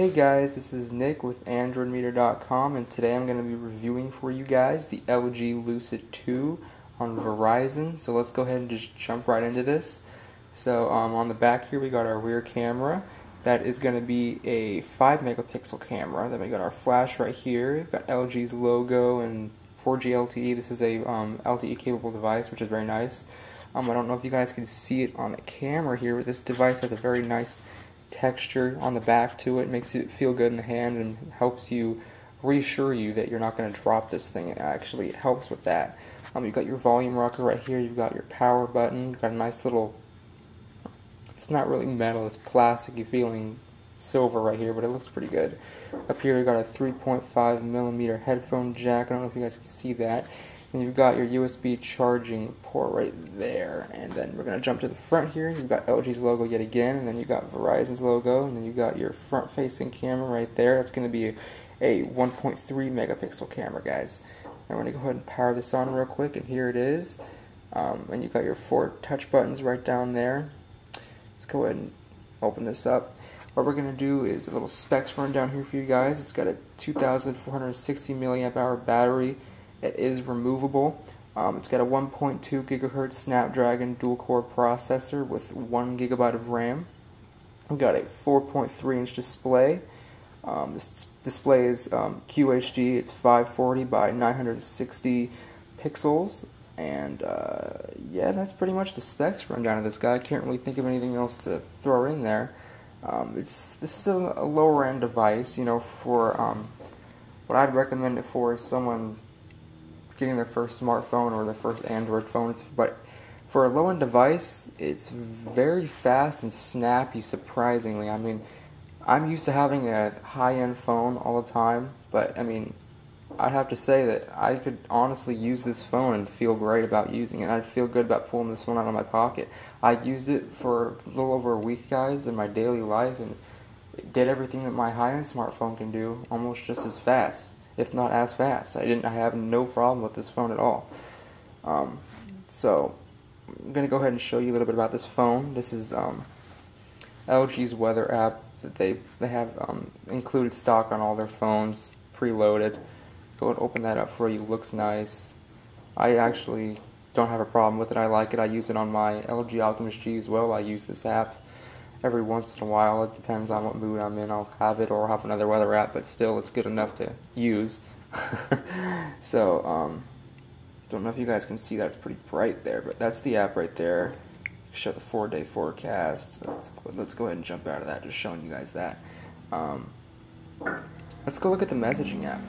Hey guys, this is Nick with AndroidMeter.com, and today I'm going to be reviewing for you guys the LG Lucid 2 on Verizon. So let's go ahead and just jump right into this. So on the back here we got our rear camera. That is going to be a 5 megapixel camera. Then we got our flash right here. We've got LG's logo and 4G LTE. This is a LTE capable device, which is very nice. I don't know if you guys can see it on the camera here, but this device has a very nice texture on the back to it. Makes it feel good in the hand and helps you reassure you that you're not going to drop this thing. It helps with that. You've got your volume rocker right here. You've got your power button. You've got a nice little, it's not really metal, it's plasticky feeling silver right here, but it looks pretty good. Up here we've got a 3.5 millimeter headphone jack. I don't know if you guys can see that. And you've got your USB charging port right there. And then we're going to jump to the front here. You've got LG's logo yet again, and then you've got Verizon's logo, and then you've got your front-facing camera right there. That's going to be a 1.3 megapixel camera, guys. I'm going to go ahead and power this on real quick, and here it is. And you've got your 4 touch buttons right down there. Let's go ahead and open this up. What we're going to do is a little specs run down here for you guys. It's got a 2,460 milliamp hour battery. It is removable. It's got a 1.2 gigahertz Snapdragon dual-core processor with 1 gigabyte of RAM. We've got a 4.3-inch display. This display is QHD. It's 540 by 960 pixels. And yeah, that's pretty much the specs rundown of this guy. I can't really think of anything else to throw in there. This is a lower-end device. You know, for what I'd recommend it for is someone getting their first smartphone or their first Android phone. But for a low-end device, it's very fast and snappy, surprisingly. I mean, I'm used to having a high-end phone all the time, but I mean, I'd have to say that I could honestly use this phone and feel great about using it. I'd feel good about pulling this phone out of my pocket. I used it for a little over a week, guys, in my daily life, and it did everything that my high-end smartphone can do, almost just as fast, if not as fast. I have no problem with this phone at all. So I'm going to go ahead and show you a little bit about this phone. This is LG's weather app that they have included stock on all their phones, preloaded. Go ahead and open that up for you. Looks nice. I actually don't have a problem with it. I like it. I use it on my LG Optimus G as well. I use this app every once in a while. It depends on what mood I'm in. I'll have it or have another weather app, but still it's good enough to use. So don't know if you guys can see that. It's pretty bright there, but that's the app right there. Show the 4-day forecast. Let's go ahead and jump out of that, just showing you guys that. Let's go look at the messaging app.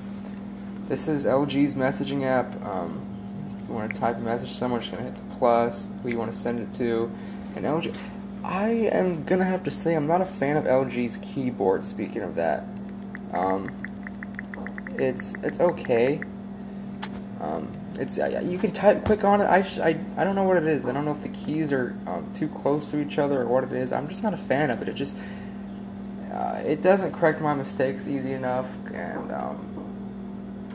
This is LG's messaging app. If you want to type a message to someone, just going to hit the plus, who you want to send it to. And LG, I am going to have to say I'm not a fan of LG's keyboard, speaking of that. It's okay. You can type quick on it. I don't know what it is. I don't know if the keys are too close to each other or what it is. I'm just not a fan of it. It doesn't correct my mistakes easy enough, and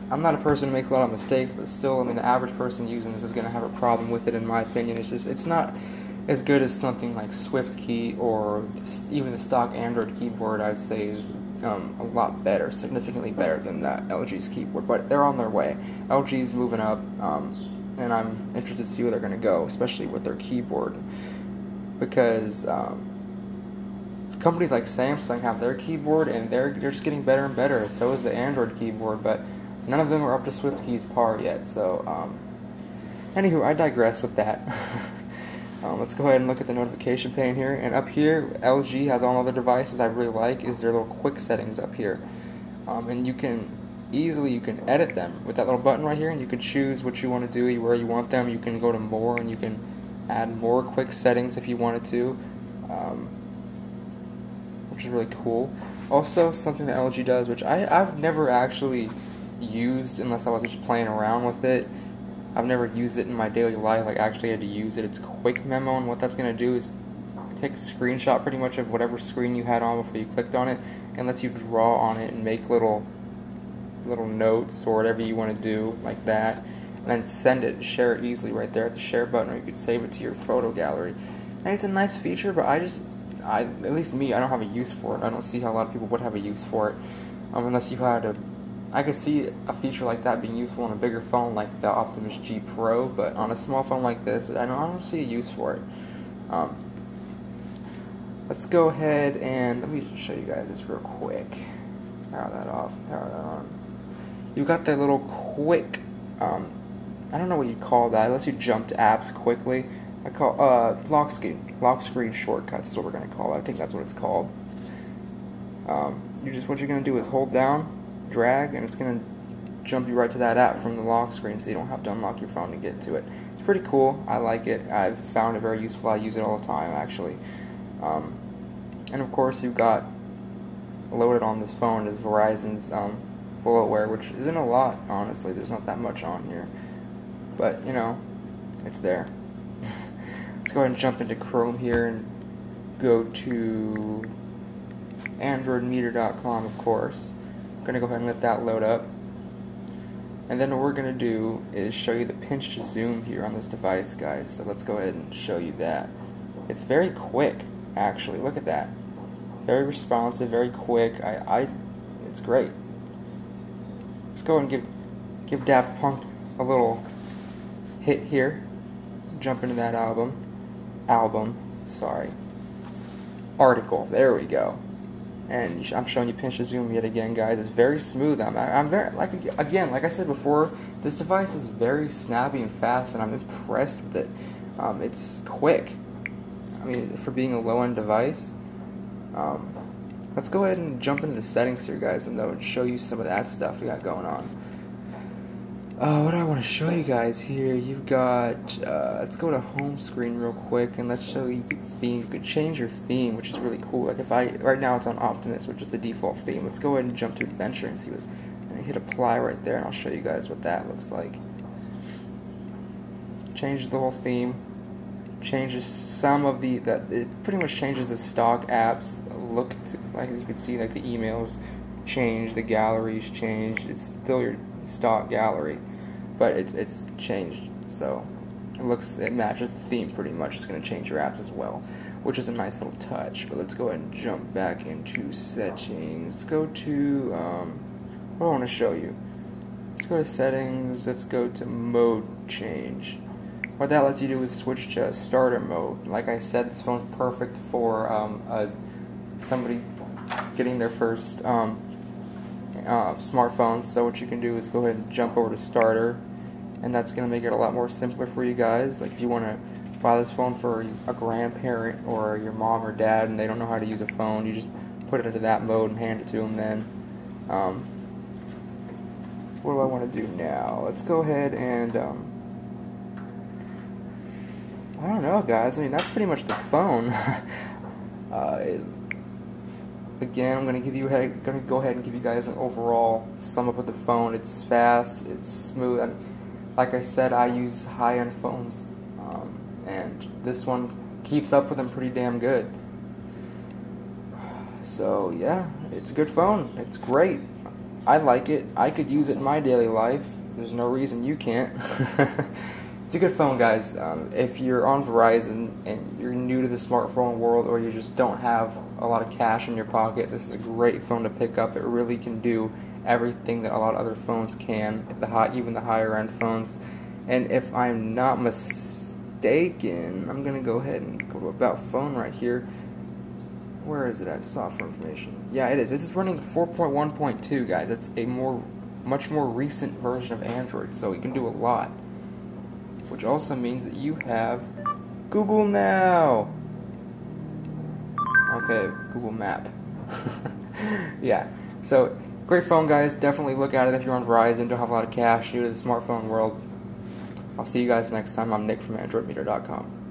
I'm not a person who makes a lot of mistakes, but still, I mean, the average person using this is going to have a problem with it, in my opinion. It's not as good as something like SwiftKey or even the stock Android keyboard. I'd say is a lot better, significantly better than that LG's keyboard, but they're on their way. LG's moving up, and I'm interested to see where they're going to go, especially with their keyboard, because companies like Samsung have their keyboard, and they're just getting better and better. So is the Android keyboard, but none of them are up to SwiftKey's par yet. So, anywho, I digress with that. Let's go ahead and look at the notification pane here. And up here, LG has all other devices. I really like is their little quick settings up here. And you can edit them with that little button right here, and you can choose what you want to do, where you want them. You can go to more, and you can add more quick settings if you wanted to, which is really cool. Also, something that LG does, which I've never actually used unless I was just playing around with it. I've never used it in my daily life, like actually had to use it. It's quick memo, and what that's going to do is take a screenshot pretty much of whatever screen you had on before you clicked on it, and lets you draw on it and make little notes or whatever you want to do like that, and then send it, share it easily right there at the share button, or you could save it to your photo gallery. And it's a nice feature, but at least me, I don't have a use for it. I don't see how a lot of people would have a use for it, unless you had a. I could see a feature like that being useful on a bigger phone like the Optimus G Pro, but on a small phone like this, I don't see a use for it. Let's go ahead and let me show you guys this real quick. Power that off, power that on. You got that little quick, I don't know what you call that. It lets you jump to apps quickly. I call lock screen shortcuts is what we're gonna call it. I think that's what it's called. What you're gonna do is hold down, drag, and it's gonna jump you right to that app from the lock screen, so you don't have to unlock your phone to get to it. It's pretty cool. I like it. I've found it very useful. I use it all the time, actually. And of course, you've got loaded on this phone is Verizon's bloatware, which isn't a lot, honestly. There's not that much on here, but you know, it's there. Let's go ahead and jump into Chrome here and go to AndroidMeter.com, of course. I'm going to go ahead and let that load up. And then what we're going to do is show you the pinch to zoom here on this device, guys. So let's go ahead and show you that. It's very quick, actually. Look at that. Very responsive, very quick. It's great. Let's go and give Daft Punk a little hit here. Jump into that article. There we go. And I'm showing you pinch to zoom yet again, guys. It's very smooth. I'm very like I said before, this device is very snappy and fast, and I'm impressed with it. It's quick. I mean, for being a low-end device. Let's go ahead and jump into the settings here, guys, and show you some of that stuff we got going on. What do I want to show you guys here? You've got, let's go to home screen real quick, and let's show you the theme. You could change your theme, which is really cool. Like right now it's on Optimus, which is the default theme. Let's go ahead and jump to Adventure and see what, and hit apply right there, and I'll show you guys what that looks like. Changes the whole theme. Changes some of it pretty much changes the stock apps look to, like as you can see, like the emails change, the galleries change. It's still your stock gallery, but it's changed, so it matches the theme pretty much. It's going to change your apps as well, which is a nice little touch. But let's go ahead and jump back into settings. Let's go to what do I want to show you. Let's go to settings. Let's go to mode change. What that lets you do is switch to starter mode. Like I said, this phone's perfect for somebody getting their first smartphone. So what you can do is go ahead and jump over to starter, and that's going to make it a lot more simpler for you guys. Like if you want to buy this phone for a grandparent or your mom or dad and they don't know how to use a phone, you just put it into that mode and hand it to them then. What do I want to do now? Let's go ahead and I don't know, guys. I mean, that's pretty much the phone. Again, I'm going to go ahead and give you guys an overall sum up of the phone. It's fast, it's smooth. I mean, like I said, I use high-end phones, and this one keeps up with them pretty damn good. So yeah, it's a good phone. It's great. I like it. I could use it in my daily life. There's no reason you can't. It's a good phone, guys. If you're on Verizon and you're new to the smartphone world, or you just don't have a lot of cash in your pocket, this is a great phone to pick up. It really can do everything that a lot of other phones can, even the higher end phones. And if I'm not mistaken, I'm going to go ahead and go to About Phone right here. Where is it at? Software information. Yeah, it is. This is running 4.1.2, guys. It's a much more recent version of Android, so you can do a lot. Which also means that you have Google now. Okay, Google Map. Yeah, so great phone, guys. Definitely look at it if you're on Verizon, don't have a lot of cash, new to the smartphone world. I'll see you guys next time. I'm Nick from AndroidMeter.com.